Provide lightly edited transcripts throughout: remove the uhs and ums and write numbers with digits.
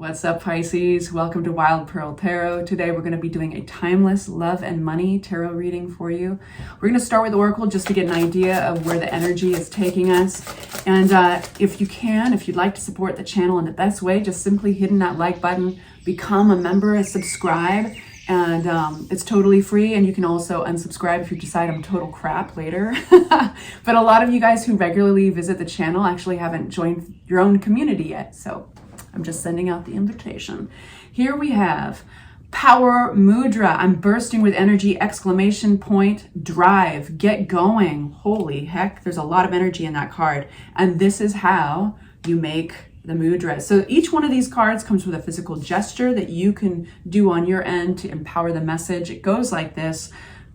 What's up, Pisces? Welcome to Wild Pearl Tarot. Today we're going to be doing a timeless love and money tarot reading for you. We're going to start with Oracle just to get an idea of where the energy is taking us. And if you'd like to support the channel in the best way, just simply hitting that like button, become a member and subscribe. And it's totally free, and you can also unsubscribe if you decide I'm total crap later. But a lot of you guys who regularly visit the channel actually haven't joined your own community yet, so I'm just sending out the invitation. Here we have Power Mudra. I'm bursting with energy, exclamation point, drive, get going. Holy heck, there's a lot of energy in that card. And this is how you make the mudra. So each one of these cards comes with a physical gesture that you can do on your end to empower the message. It goes like this.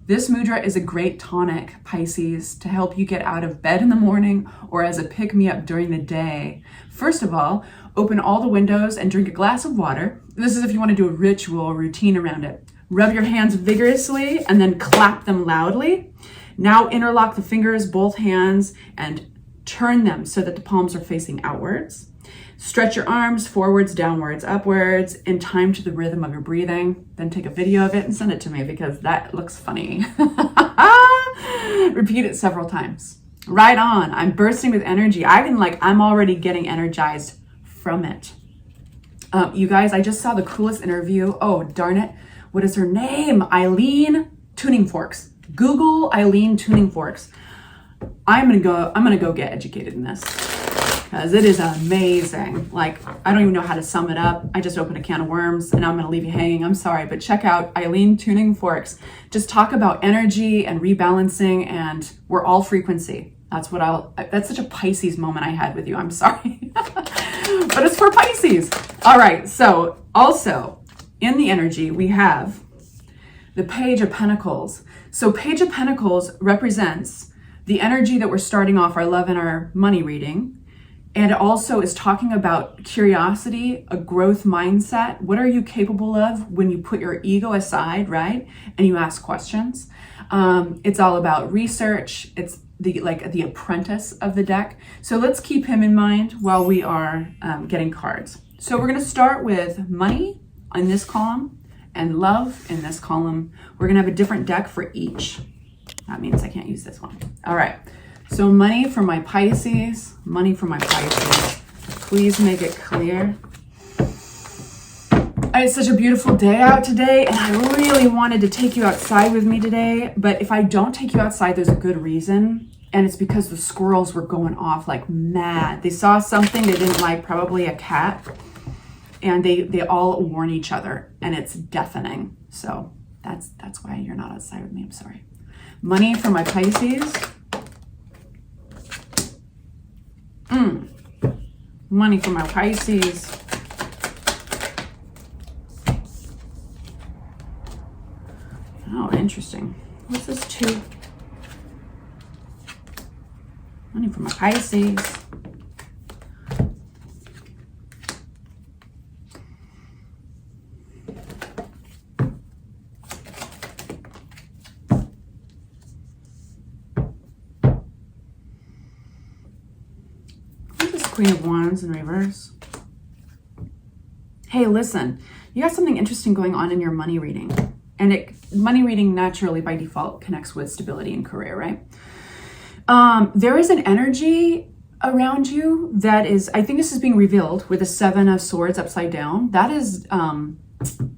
This mudra is a great tonic, Pisces, to help you get out of bed in the morning or as a pick-me-up during the day. First of all, open all the windows and drink a glass of water. This is if you want to do a ritual or routine around it. Rub your hands vigorously and then clap them loudly. Now interlock the fingers, both hands, and turn them so that the palms are facing outwards. Stretch your arms forwards, downwards, upwards in time to the rhythm of your breathing. Then take a video of it and send it to me because that looks funny. Repeat it several times. Right on. I'm bursting with energy. I'm already getting energized from it. You guys, I just saw the coolest interview. Oh, darn it. What is her name? Eileen Tuning Forks. Google Eileen Tuning Forks. I'm gonna go get educated in this because it is amazing. Like, I don't even know how to sum it up. I just opened a can of worms and I'm gonna leave you hanging. I'm sorry, but check out Eileen Tuning Forks. Just talk about energy and rebalancing, and we're all frequency. That's such a Pisces moment I had with you. I'm sorry. But it's for Pisces. All right. So also in the energy, we have the Page of Pentacles. So Page of Pentacles represents the energy that we're starting off our love and our money reading. And it also is talking about curiosity, a growth mindset. What are you capable of when you put your ego aside, right? And you ask questions. It's all about research. It's the apprentice of the deck. So let's keep him in mind while we are getting cards. So we're going to start with money in this column and love in this column. We're going to have a different deck for each. That means I can't use this one. All right. So money for my Pisces. Money for my Pisces. Please make it clear. It's such a beautiful day out today, and I really wanted to take you outside with me today, but if I don't take you outside, there's a good reason, and it's because the squirrels were going off like mad. They saw something they didn't like, probably a cat, and they all warn each other, and it's deafening. So that's why you're not outside with me. I'm sorry. Money for my Pisces. Money for my Pisces. Oh, interesting. What's this two? Money for my Pisces. What's this Queen of Wands in reverse? Hey, listen, you got something interesting going on in your money reading. And money reading naturally by default connects with stability and career, right? There is an energy around you that is, I think this is being revealed with the Seven of Swords upside down. That is,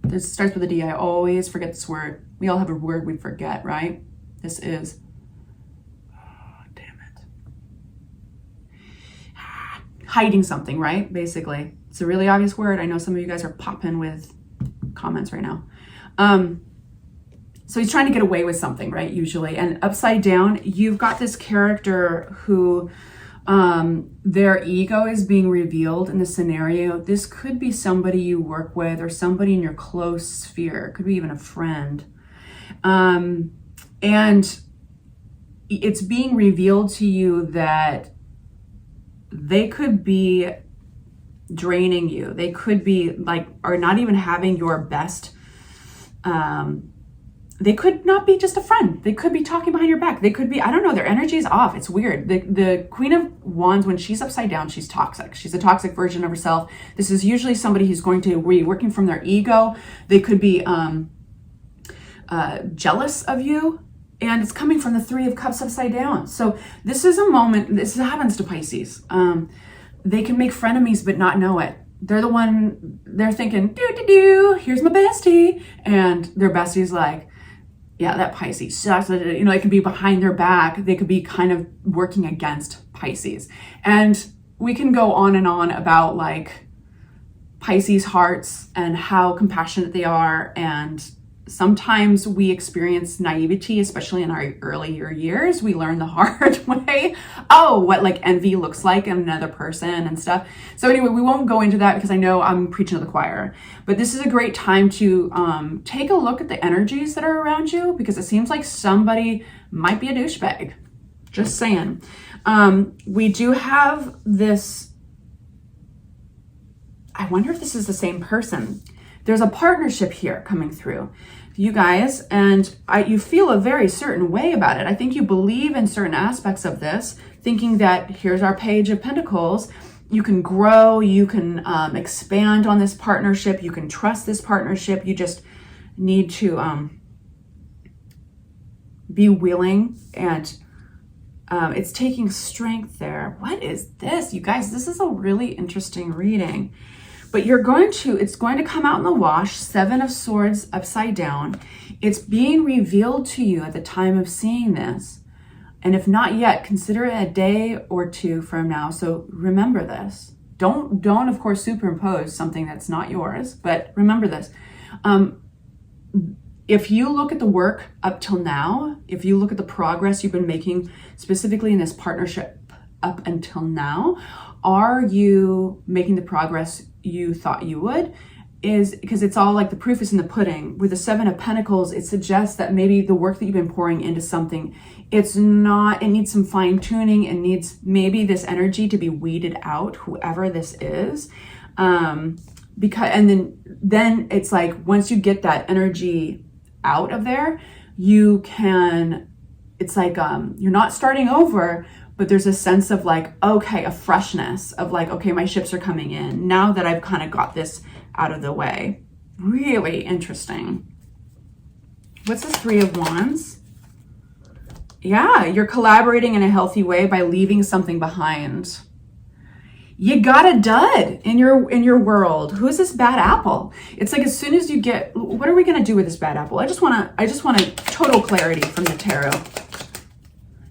this starts with a D. I always forget this word. We all have a word we forget, right? This is, oh, damn it. Hiding something, right? Basically. It's a really obvious word. I know some of you guys are popping with comments right now. So he's trying to get away with something, right? Usually. And upside down, you've got this character who their ego is being revealed in the scenario. This could be somebody you work with or somebody in your close sphere. It could be even a friend. And it's being revealed to you that they could be draining you. They could be like, or not even having your best they could not be just a friend. They could be talking behind your back. They could be, I don't know, their energy is off. It's weird. The Queen of Wands, when she's upside down, she's toxic. She's a toxic version of herself. This is usually somebody who's going to be working from their ego. They could be jealous of you. And it's coming from the Three of Cups upside down. So this is a moment, this happens to Pisces. They can make frenemies but not know it. They're the one, they're thinking, here's my bestie. And their bestie's like, yeah, that Pisces sucks. You know, it could be behind their back. They could be kind of working against Pisces. And we can go on and on about like Pisces hearts and how compassionate they are. And sometimes we experience naivety, especially in our earlier years. We learn the hard way. Oh, what like envy looks like in another person and stuff. So anyway, we won't go into that because I know I'm preaching to the choir. But this is a great time to take a look at the energies that are around you, because it seems like somebody might be a douchebag. Just saying. We do have this. I wonder if this is the same person. There's a partnership here coming through you guys, and you feel a very certain way about it. I think you believe in certain aspects of this, thinking that here's our Page of Pentacles. You can grow, you can expand on this partnership, you can trust this partnership. You just need to be willing, and it's taking strength there. What is this, you guys? This is a really interesting reading. But it's going to come out in the wash, Seven of Swords upside down. It's being revealed to you at the time of seeing this. And if not yet, consider it a day or two from now. So remember this. Don't of course superimpose something that's not yours, but remember this. If you look at the work up till now, if you look at the progress you've been making specifically in this partnership up until now, are you making the progress you thought you would? Is because it's all like the proof is in the pudding. With the Seven of Pentacles, it suggests that maybe the work that you've been pouring into something, it needs some fine tuning. It needs maybe this energy to be weeded out, whoever this is. Because, and then it's like, once you get that energy out of there, you can, it's like, you're not starting over, but there's a sense of like, okay, a freshness of like, okay, my ships are coming in now that I've kind of got this out of the way. Really interesting. What's the Three of Wands? Yeah, you're collaborating in a healthy way by leaving something behind. You got a dud in your world. Who is this bad apple? It's like, as soon as you get, what are we going to do with this bad apple? I just want a total clarity from the tarot.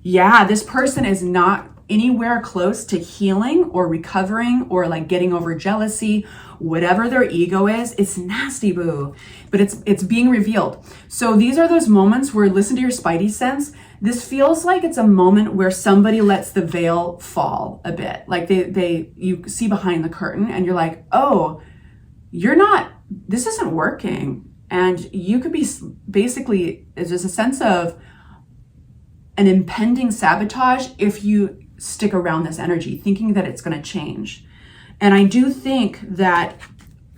Yeah, this person is not anywhere close to healing or recovering or like getting over jealousy, whatever their ego is. It's nasty, boo, but it's being revealed. So these are those moments where, listen to your spidey sense. This feels like it's a moment where somebody lets the veil fall a bit. Like you see behind the curtain and you're like, oh, this isn't working. And you could be basically, there's just a sense of an impending sabotage if you stick around this energy thinking that it's going to change. And I do think that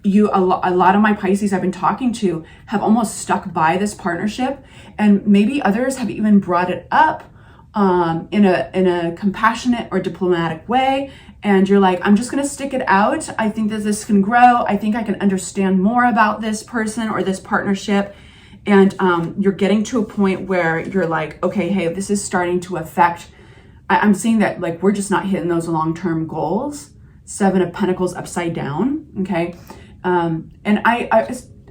a lot of my Pisces I've been talking to have almost stuck by this partnership, and maybe others have even brought it up in a compassionate or diplomatic way. And you're like, I'm just going to stick it out. I think that this can grow. I think I can understand more about this person or this partnership. And you're getting to a point where you're like, okay, hey, this is starting to affect, I'm seeing that like we're just not hitting those long-term goals. Seven of Pentacles upside down, okay? And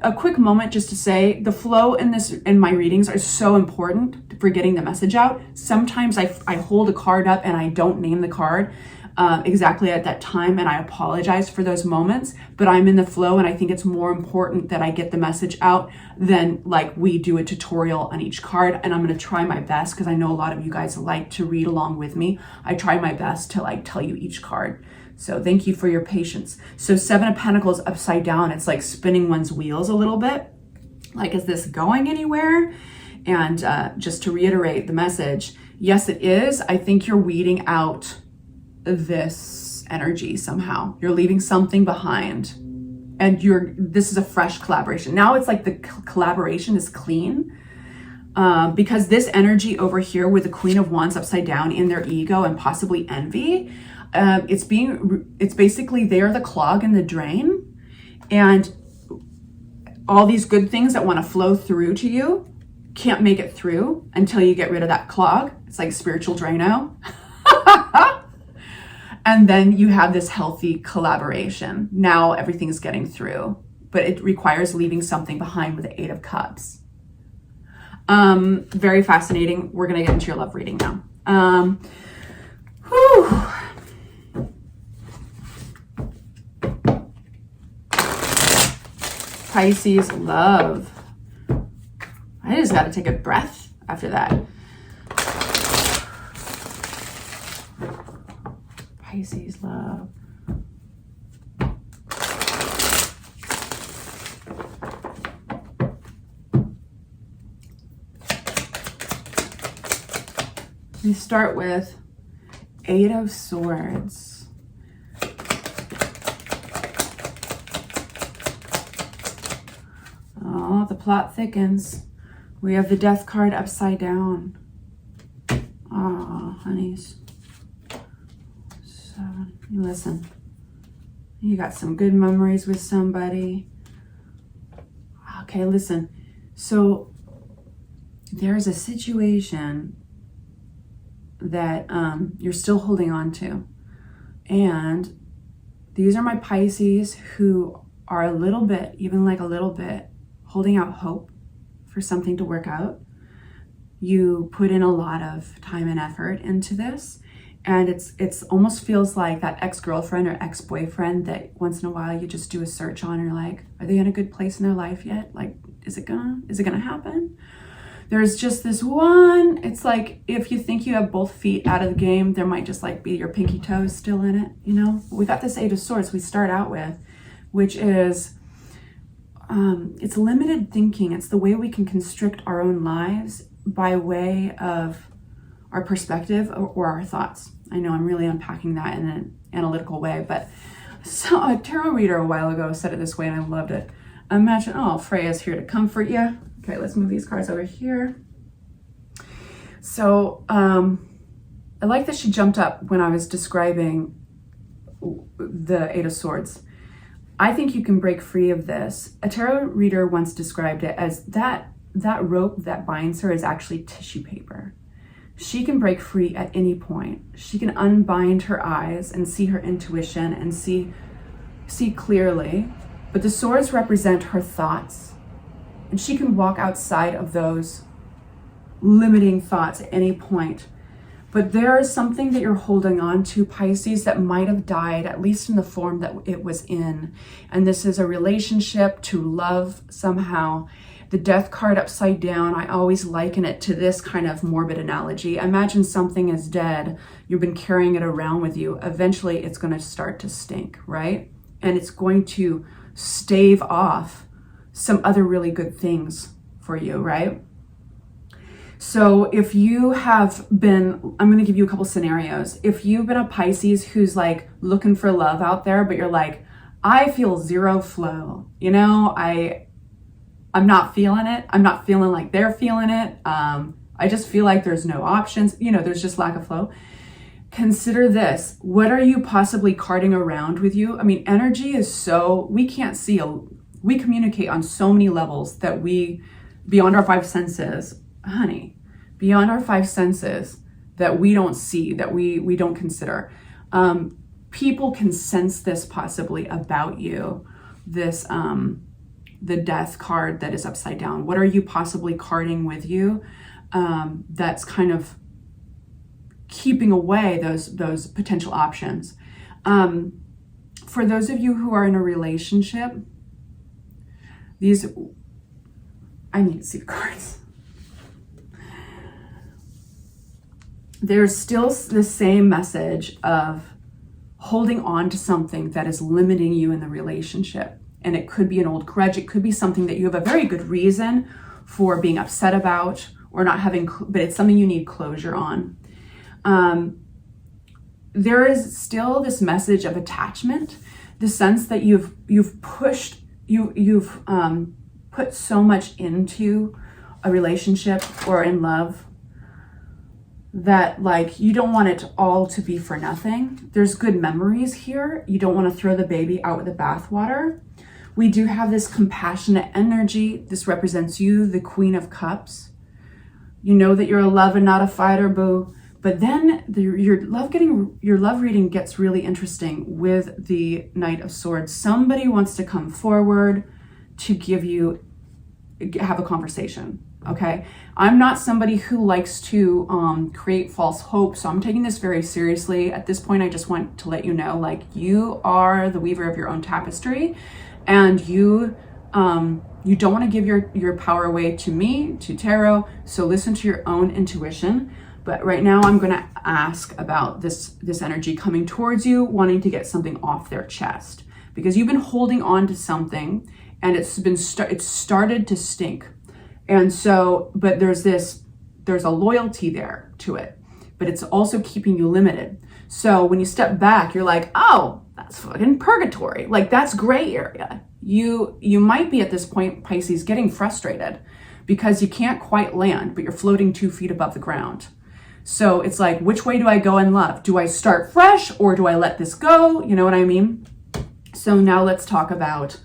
a quick moment just to say, the flow in my readings are so important for getting the message out. Sometimes I hold a card up and I don't name the card exactly at that time, and I apologize for those moments, but I'm in the flow, and I think it's more important that I get the message out than like we do a tutorial on each card. And I'm going to try my best, because I know a lot of you guys like to read along with me. I try my best to like tell you each card. So thank you for your patience. So Seven of Pentacles upside down, it's like spinning one's wheels a little bit. Like, is this going anywhere? And just to reiterate the message, yes, it is. I think you're weeding out this energy somehow. You're leaving something behind, and this is a fresh collaboration. Now it's like the collaboration is clean. because this energy over here with the Queen of Wands upside down in their ego and possibly envy, it's basically they're the clog in the drain, and all these good things that want to flow through to you can't make it through until you get rid of that clog. It's like spiritual Drano. And then you have this healthy collaboration. Now everything's getting through, but it requires leaving something behind with the Eight of Cups. Very fascinating. We're going to get into your love reading now. Pisces love. I just got to take a breath after that. Pisces love. We start with Eight of Swords. Oh, the plot thickens. We have the Death card upside down. Oh, honeys. Listen, you got some good memories with somebody. Okay, listen. So there's a situation that you're still holding on to. And these are my Pisces who are a little bit, even like a little bit, holding out hope for something to work out. You put in a lot of time and effort into this. And it's almost feels like that ex-girlfriend or ex-boyfriend that once in a while you just do a search on, and you're like, are they in a good place in their life yet? Like, is it gonna happen? There's just this one, it's like if you think you have both feet out of the game, there might just like be your pinky toes still in it, you know? We got this Eight of Swords we start out with, which is, it's limited thinking. It's the way we can constrict our own lives by way of our perspective or our thoughts. I know I'm really unpacking that in an analytical way, but so a tarot reader a while ago said it this way and I loved it. Imagine, oh, Freya's here to comfort you. Okay, let's move these cards over here. So I like that she jumped up when I was describing the Eight of Swords. I think you can break free of this. A tarot reader once described it as that rope that binds her is actually tissue paper. She can break free at any point. She can unbind her eyes and see her intuition and see clearly. But the swords represent her thoughts. And she can walk outside of those limiting thoughts at any point. But there is something that you're holding on to, Pisces, that might have died, at least in the form that it was in. And this is a relationship to love somehow. The Death card upside down, I always liken it to this kind of morbid analogy. Imagine something is dead. You've been carrying it around with you. Eventually, it's going to start to stink, right? And it's going to stave off some other really good things for you, right? So if you have been, I'm going to give you a couple scenarios. If you've been a Pisces who's like looking for love out there, but you're like, I feel zero flow, you know, I'm not feeling it. I'm not feeling like they're feeling it. I just feel like there's no options. You know, there's just lack of flow. Consider this. What are you possibly carting around with you? I mean, energy is so, we can't see, we communicate on so many levels that beyond our five senses, honey, beyond our five senses that we don't see, that we don't consider. People can sense this possibly about you, this, the Death card that is upside down. What are you possibly carting with you that's kind of keeping away those potential options? For those of you who are in a relationship, I need to see the cards. There's still the same message of holding on to something that is limiting you in the relationship. And it could be an old grudge. It could be something that you have a very good reason for being upset about or not having, but it's something you need closure on. There is still this message of attachment, the sense that you've put so much into a relationship or in love, that like you don't want it all to be for nothing. There's good memories here. You don't want to throw the baby out with the bathwater. We do have this compassionate energy. This represents you, the Queen of Cups. You know that you're a love and not a fighter, boo. But then your love reading gets really interesting with the Knight of Swords. Somebody wants to come forward to have a conversation. Okay, I'm not somebody who likes to create false hope, so I'm taking this very seriously. At this point, I just want to let you know, like, you are the weaver of your own tapestry, and you don't want to give your power away to me, to tarot. So listen to your own intuition. But right now, I'm going to ask about this energy coming towards you, wanting to get something off their chest, because you've been holding on to something, and it's started to stink. And so, but there's a loyalty there to it, but it's also keeping you limited. So when you step back, you're like, oh, that's fucking purgatory. Like, that's gray area. You might be at this point, Pisces, getting frustrated because you can't quite land, but you're floating 2 feet above the ground. So it's like, which way do I go in love? Do I start fresh or do I let this go? You know what I mean? So now let's talk about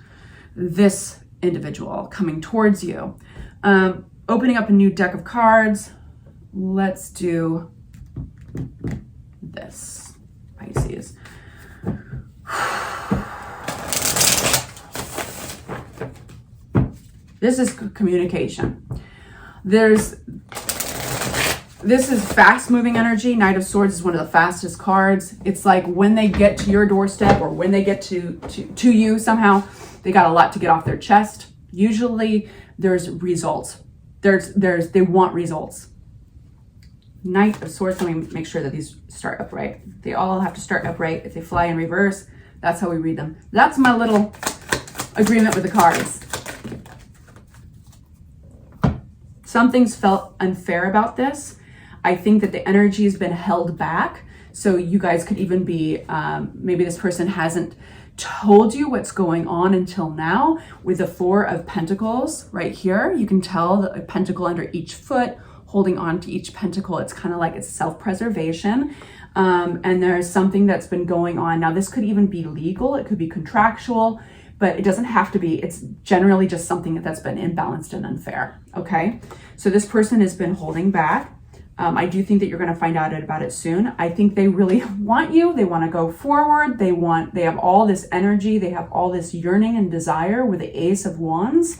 this individual coming towards you. Opening up a new deck of cards. Let's do this, Pisces. This is communication. This is fast moving energy. Knight of Swords is one of the fastest cards. It's like when they get to your doorstep, or when they get to you somehow, they got a lot to get off their chest. Usually there's results. They want results. Knight of Swords, let me make sure that these start upright. They all have to start upright. If they fly in reverse, that's how we read them. That's my little agreement with the cards. Something's felt unfair about this. I think that the energy has been held back. So you guys could even be, maybe this person hasn't told you what's going on until now. With the Four of Pentacles right here, you can tell the pentacle under each foot, holding on to each pentacle. It's kind of like it's self-preservation. And there's something that's been going on. Now, this could even be legal. It could be contractual, but it doesn't have to be. It's generally just something that's been imbalanced and unfair. Okay. So this person has been holding back. I do think that you're going to find out about it soon. I think they really want you. They want to go forward. They have all this energy. They have all this yearning and desire with the Ace of Wands.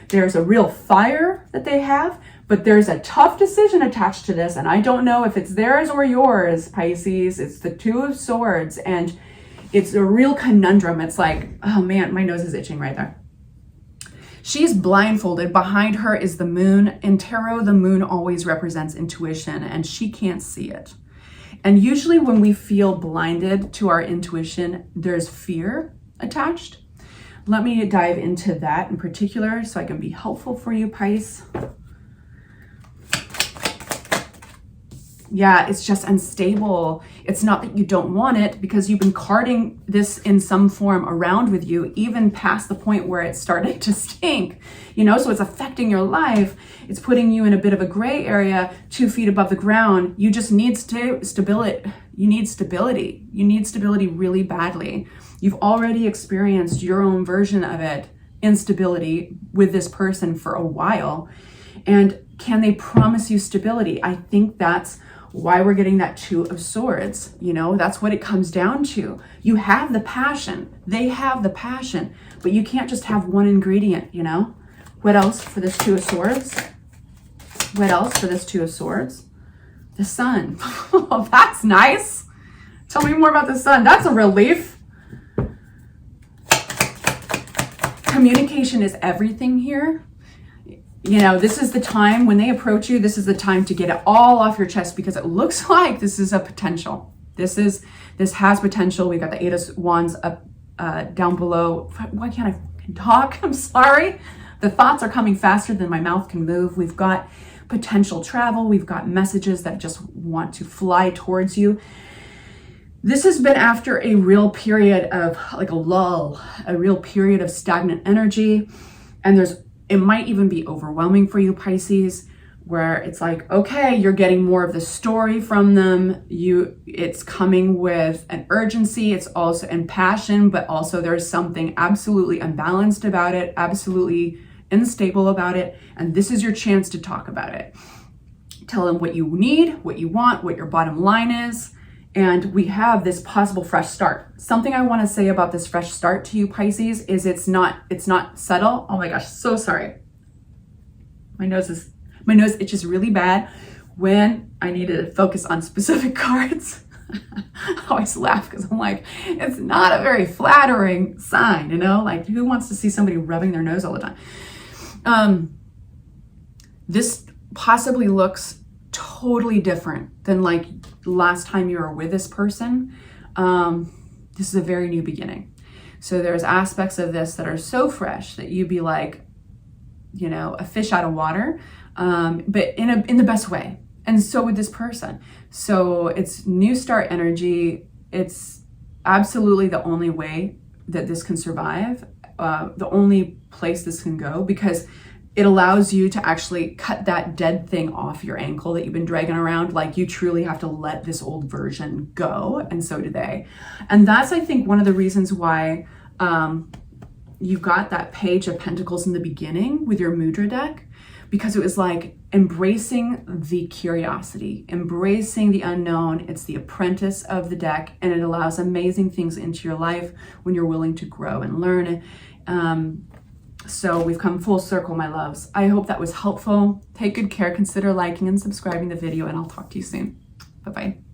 There's a real fire that they have, but there's a tough decision attached to this. And I don't know if it's theirs or yours, Pisces. It's the Two of Swords, and it's a real conundrum. It's like, oh man, my nose is itching right there. She's blindfolded. Behind her is the moon. In tarot, the moon always represents intuition, and she can't see it. And usually when we feel blinded to our intuition, there's fear attached. Let me dive into that in particular so I can be helpful for you, Pisces. Yeah, it's just unstable. It's not that you don't want it, because you've been carting this in some form around with you, even past the point where it's starting to stink, so it's affecting your life. It's putting you in a bit of a gray area, 2 feet above the ground. You just need stability. You need stability. You need stability really badly. You've already experienced your own version of it, instability, with this person for a while. And can they promise you stability? I think that's why we're getting that Two of Swords. That's what it comes down to. You have the passion. They have the passion, but you can't just have one ingredient, What else for this Two of Swords? What else for this Two of Swords? The Sun. Oh, that's nice. Tell me more about the Sun. That's a relief. Communication is everything here. This is the time when they approach you. This is the time to get it all off your chest, because it looks like this is a potential. This has potential. We've got the Eight of Wands up, down below. Why can't I talk? I'm sorry. The thoughts are coming faster than my mouth can move. We've got potential travel. We've got messages that just want to fly towards you. This has been after a real period of like a lull, a real period of stagnant energy. And there's It might even be overwhelming for you, Pisces, where it's like, okay, you're getting more of the story from them. It's coming with an urgency. It's also in passion, but also there's something absolutely unbalanced about it, absolutely unstable about it. And this is your chance to talk about it. Tell them what you need, what you want, what your bottom line is. And we have this possible fresh start. Something I want to say about this fresh start to you, Pisces, is it's not subtle. Oh my gosh, so sorry. My nose itches really bad when I need to focus on specific cards. I always laugh because I'm like, it's not a very flattering sign, you know? Like, who wants to see somebody rubbing their nose all the time? This possibly looks totally different than like last time you were with this person. This is a very new beginning. So there's aspects of this that are so fresh that you'd be like, you know, a fish out of water, but in the best way. And so with this person. So it's new start energy. It's absolutely the only way that this can survive, the only place this can go, because it allows you to actually cut that dead thing off your ankle that you've been dragging around. Like, you truly have to let this old version go, and so do they. And that's, I think, one of the reasons why you got that Page of Pentacles in the beginning with your Mudra deck, because it was like embracing the curiosity, embracing the unknown. It's the apprentice of the deck, and it allows amazing things into your life when you're willing to grow and learn. So we've come full circle, my loves. I hope that was helpful. Take good care. Consider liking and subscribing the video, and I'll talk to you soon. Bye-bye.